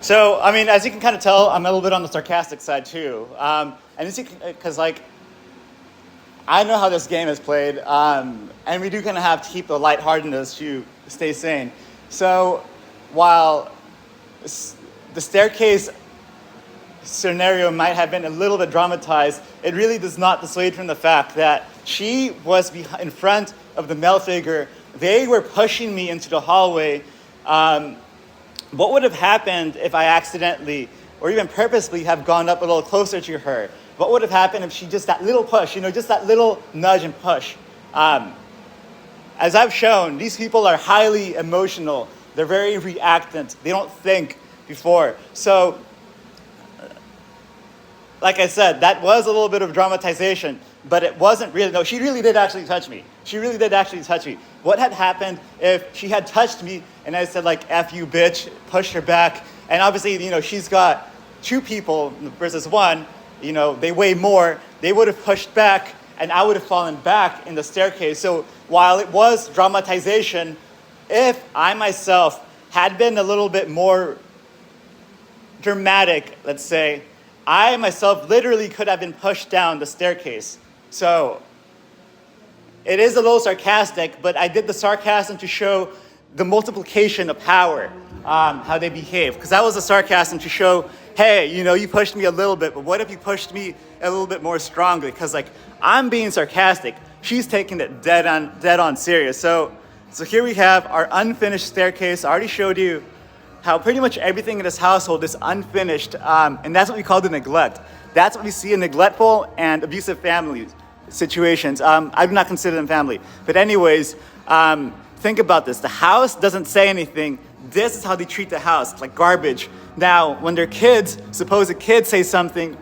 So, I mean, as you can kind of tell, I'm a little bit on the sarcastic side too. And it's because, like, I know how this game is played, and we do kind of have to keep the lightheartedness to stay sane. So, while the staircase scenario might have been a little bit dramatized, it really does not dissuade from the fact that she was in front of the male figure. They were pushing me into the hallway. What would have happened if I accidentally or even purposely have gone up a little closer to her? What would have happened if she just that little push, just that little nudge and push? As I've shown, these people are highly emotional. They're very reactant. They don't think before. So, like I said, that was a little bit of dramatization, but it wasn't really. No, she really did actually touch me. She really did actually touch me. What had happened if she had touched me and I said, like, F you, bitch, pushed her back? And obviously, she's got two people versus one. They weigh more. They would have pushed back, and I would have fallen back in the staircase. So while it was dramatization, if I myself had been a little bit more dramatic, let's say, I myself literally could have been pushed down the staircase. So it is a little sarcastic, but I did the sarcasm to show the multiplication of power, how they behave. Because that was a sarcasm to show, hey, you pushed me a little bit, but what if you pushed me a little bit more strongly? Because, like, I'm being sarcastic. She's taking it dead on serious. So here we have our unfinished staircase. I already showed you how pretty much everything in this household is unfinished, and that's what we call the neglect. That's what we see in neglectful and abusive family situations. I do not consider them family. But anyways, think about this. The house doesn't say anything. This is how they treat the house, like garbage. Now, when their kids, supposed kids say something,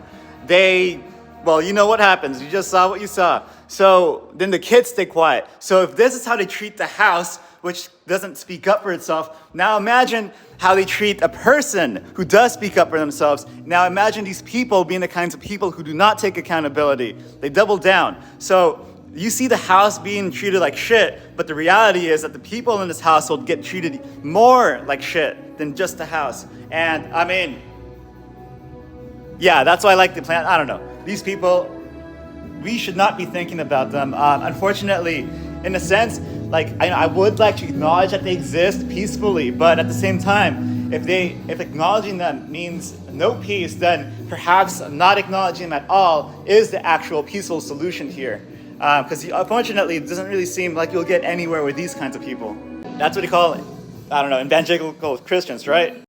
you know what happens. You just saw what you saw. So then the kids stay quiet. So if this is how they treat the house, which doesn't speak up for itself, now imagine how they treat a person who does speak up for themselves. Now imagine these people being the kinds of people who do not take accountability. They double down. So you see the house being treated like shit, but the reality is that the people in this household get treated more like shit than just the house. And I mean, yeah, that's why I like the plan. I don't know. These people, we should not be thinking about them. Unfortunately, in a sense, like, I would like to acknowledge that they exist peacefully, but at the same time, if acknowledging them means no peace, then perhaps not acknowledging them at all is the actual peaceful solution here. Because unfortunately, it doesn't really seem like you'll get anywhere with these kinds of people. That's what you call, I don't know, evangelical Christians, right?